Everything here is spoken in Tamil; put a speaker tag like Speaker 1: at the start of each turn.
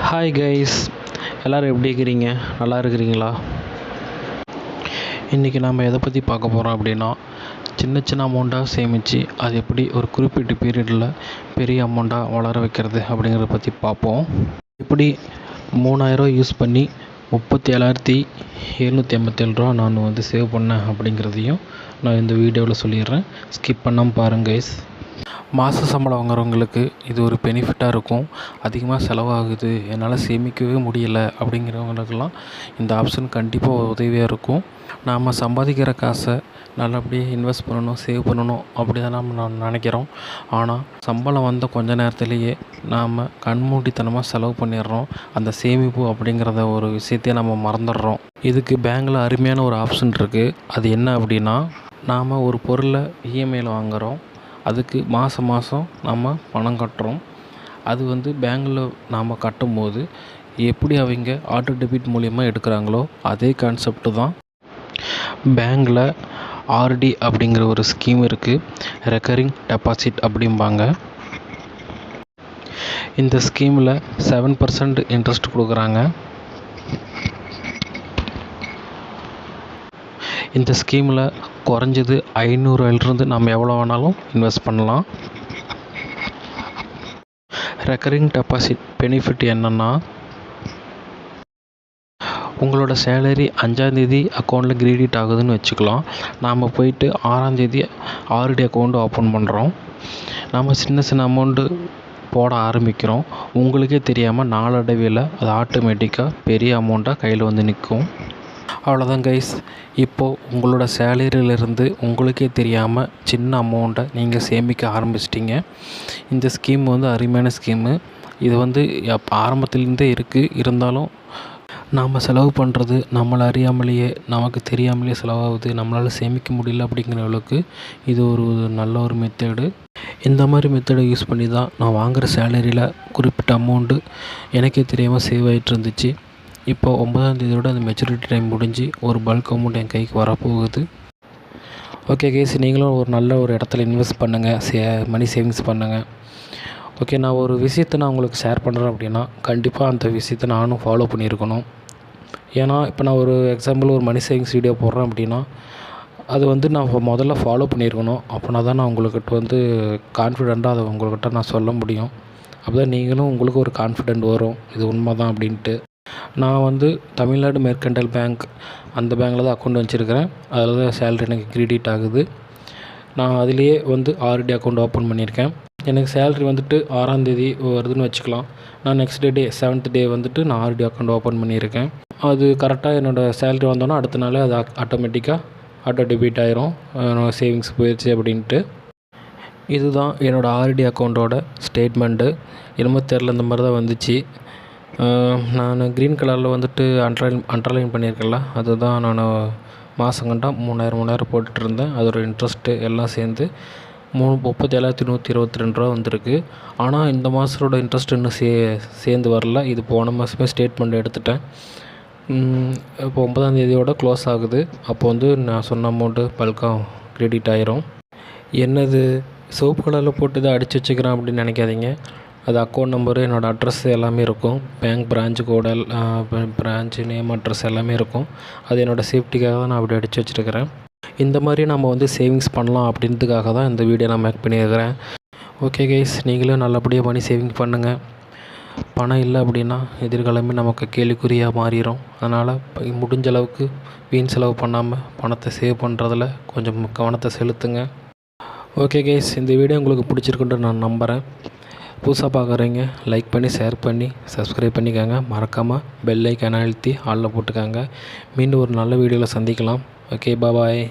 Speaker 1: ஹாய் கைஸ், எல்லோரும் எப்படி இருக்கிறீங்க? நல்லா இருக்கிறீங்களா? இன்றைக்கி நாம் எதை பற்றி பார்க்க போகிறோம் அப்படின்னா, சின்ன சின்ன அமௌண்ட்டாக சேமித்து அது எப்படி ஒரு குறிப்பிட்ட பீரியடில் பெரிய அமௌண்ட்டாக வளர வைக்கிறது அப்படிங்கிறத பற்றி பார்ப்போம். எப்படி 3000 யூஸ் பண்ணி 37,787 நான் சேவ் பண்ணேன் அப்படிங்கிறதையும் நான் இந்த வீடியோவில் சொல்லிடுறேன். ஸ்கிப் பண்ணாமல் பாருங்கள் கைஸ். மாத சம்பளம் வாங்குறவங்களுக்கு இது ஒரு பெனிஃபிட்டாக இருக்கும். அதிகமாக செலவாகுது, என்னால் சேமிக்கவே முடியலை அப்படிங்கிறவங்களுக்கெல்லாம் இந்த ஆப்ஷன் கண்டிப்பாக உதவியாக இருக்கும். நாம் சம்பாதிக்கிற காசை நல்லபடியாக இன்வெஸ்ட் பண்ணணும், சேவ் பண்ணணும் அப்படி தான் நான் நினைக்கிறோம். ஆனால் சம்பளம் வந்த கொஞ்ச நேரத்துலேயே நாம் கண்மூடித்தனமாக செலவு பண்ணிடுறோம். அந்த சேமிப்பு அப்படிங்கிறத ஒரு விஷயத்தையே நம்ம மறந்துடுறோம். இதுக்கு பேங்கில் அருமையான ஒரு ஆப்ஷன் இருக்குது. அது என்ன அப்படின்னா, நாம் ஒரு பொருளை இஎம்ஐயில் வாங்குகிறோம், அதுக்கு மாதம் நம்ம பணம் கட்டுறோம். அது பேங்கில் நாம் கட்டும்போது எப்படி அவங்க ஆட்டோ டெபிட் மூலிமா எடுக்கிறாங்களோ அதே கான்செப்ட்டு தான் பேங்கில் ஆர்டி அப்படிங்கிற ஒரு ஸ்கீம் இருக்குது. ரெக்கரிங் டெபாசிட் அப்படிம்பாங்க. இந்த ஸ்கீமில் 7% இன்ட்ரெஸ்ட் கொடுக்குறாங்க. இந்த ஸ்கீமில் குறைஞ்சது 500 நம்ம எவ்வளோ வேணாலும் இன்வெஸ்ட் பண்ணலாம். ரெக்கரிங் டெபாசிட் பெனிஃபிட் என்னென்னா, உங்களோட சேலரி 5ஆந்தேதி அக்கௌண்ட்டில் கிரெடிட் ஆகுதுன்னு வச்சுக்கலாம். நாம் போயிட்டு 6ஆந்தேதி ஆர்டி அக்கௌண்ட் ஓப்பன் பண்ணுறோம். நாம் சின்ன சின்ன அமௌண்ட்டு போட ஆரம்பிக்கிறோம். உங்களுக்கே தெரியாமல் நாளடைவில் அது ஆட்டோமேட்டிக்காக பெரிய அமௌண்ட்டாக கையில் நிற்கும். அவ்வளோதான் கைஸ். இப்போது உங்களோட சேலரியிலிருந்து உங்களுக்கே தெரியாமல் சின்ன அமௌண்ட்டை நீங்கள் சேமிக்க ஆரம்பிச்சிட்டிங்க. இந்த ஸ்கீம் அருமையான ஸ்கீமு. இது ஆரம்பத்துலேருந்தே இருக்குது. இருந்தாலும் நாம் செலவு பண்ணுறது நம்மளை அறியாமலேயே, நமக்கு தெரியாமலேயே செலவாகுது, நம்மளால் சேமிக்க முடியல அப்படிங்கிற அளவுக்கு இது ஒரு நல்ல ஒரு மெத்தேடு. இந்த மாதிரி மெத்தடை யூஸ் பண்ணி தான் நான் வாங்குகிற சேலரியில் குறிப்பிட்ட அமௌண்ட்டு எனக்கே தெரியாமல் சேவ் ஆகிட்டு இருந்துச்சு. இப்போ 9ஆந்தேதியோட அந்த மெச்சூரிட்டி டைம் முடிஞ்சு ஒரு பல்க் அமௌண்ட் என் கைக்கு வரப்போகுது. ஓகே கேஸ், நீங்களும் ஒரு நல்ல ஒரு இடத்துல இன்வெஸ்ட் பண்ணுங்கள், மணி சேவிங்ஸ் பண்ணுங்கள். ஓகே, நான் ஒரு விஷயத்தை நான் உங்களுக்கு ஷேர் பண்ணுறேன் அப்படின்னா கண்டிப்பாக அந்த விஷயத்தை நானும் ஃபாலோ பண்ணியிருக்கணும். ஏன்னா இப்போ நான் ஒரு எக்ஸாம்பிள் ஒரு மணி சேவிங்ஸ் வீடியோ போடுறேன் அப்படின்னா அது நான் முதல்ல ஃபாலோ பண்ணியிருக்கணும். அப்படின்னா தான் நான் உங்கள்கிட்ட கான்ஃபிடெண்ட்டாக அதை உங்கள்கிட்ட நான் சொல்ல முடியும். அப்போ தான் நீங்களும் உங்களுக்கு ஒரு கான்ஃபிடென்ட் வரும், இது உண்மை தான் அப்படின்ட்டு. நான் தமிழ்நாடு மெர்கன்டைல் பேங்க், அந்த பேங்கில் தான் அக்கௌண்ட் வச்சுருக்கிறேன். அதில் தான் சேலரி எனக்கு கிரெடிட் ஆகுது. நான் அதிலேயே ஆர்டி அக்கௌண்ட் ஓப்பன் பண்ணியிருக்கேன். எனக்கு சேலரி 6ஆந்தேதி வருதுன்னு வச்சுக்கலாம். நான் நெக்ஸ்ட் டே 7th டே நான் ஆர்டி அக்கௌண்ட் ஓப்பன் பண்ணியிருக்கேன். அது கரெக்டாக என்னோடய சேலரி வந்தோன்னா அடுத்த நாளே அது ஆட்டோமேட்டிக்காக ஆட்டோ டெபிட் ஆயிரும், சேவிங்ஸ் போயிடுச்சு அப்படின்ட்டு. இதுதான் என்னோடய ஆர்டி அக்கௌண்ட்டோட ஸ்டேட்மெண்ட்டு. என்னமோ தெரில, இந்த மாதிரி தான் வந்துச்சு. நான் க்ரீன் கலரில் அண்டர்லைன் பண்ணியிருக்கேன்ல, அதுதான் நான் மாதங்கண்டா 3000 போட்டுட்ருந்தேன். அதோட இன்ட்ரெஸ்ட்டு எல்லாம் சேர்ந்து 37,122 வந்திருக்கு. ஆனால் இந்த மாதத்தோட இன்ட்ரெஸ்ட் இன்னும் சேர்ந்து வரல. இது போன மாதமே ஸ்டேட்மெண்ட் எடுத்துட்டேன். இப்போ 9ஆந்தேதியோட க்ளோஸ் ஆகுது. அப்போ நான் சொன்ன அமௌண்ட்டு பல்காக கிரெடிட் ஆயிரும். என்னது சிவப்பு கலரில் போட்டு இதை அடித்து வச்சுக்கிறேன் அப்படின்னு நினைக்காதீங்க. அது அக்கௌண்ட் நம்பரு, என்னோடய அட்ரஸ் எல்லாமே இருக்கும். பேங்க் பிரான்ச்சு கோடு, பிரான்ச்சு நேம், அட்ரஸ் எல்லாமே இருக்கும். அது என்னோடய சேஃப்டிக்காக தான் நான் அப்படி அடித்து வச்சுருக்கிறேன். இந்த மாதிரி நம்ம சேவிங்ஸ் பண்ணலாம் அப்படின்றதுக்காக தான் இந்த வீடியோ நான் மேக் பண்ணியிருக்கிறேன். ஓகே கைஸ், நீங்களும் நல்லபடியாக மணி சேவிங் பண்ணுங்கள். பணம் இல்லை அப்படின்னா எதிர்காலமே நமக்கு கேள்விக்குறியாக மாறிடும். அதனால் முடிஞ்ச அளவுக்கு வீண் செலவு பண்ணாமல் பணத்தை சேவ் பண்ணுறதில் கொஞ்சம் கவனத்தை செலுத்துங்க. ஓகே கைஸ், இந்த வீடியோ உங்களுக்கு பிடிச்சிருக்குன்னு நான் நம்புகிறேன். புதுசாக பார்க்குறீங்க லைக் பண்ணி, ஷேர் பண்ணி, சப்ஸ்கிரைப் பண்ணிக்கோங்க. மறக்காமல் பெல் ஐக்கானை அழுத்தி ஆளில் போட்டுக்கோங்க. மீண்டும் ஒரு நல்ல வீடியோவில் சந்திக்கலாம். ஓகே, பாய்.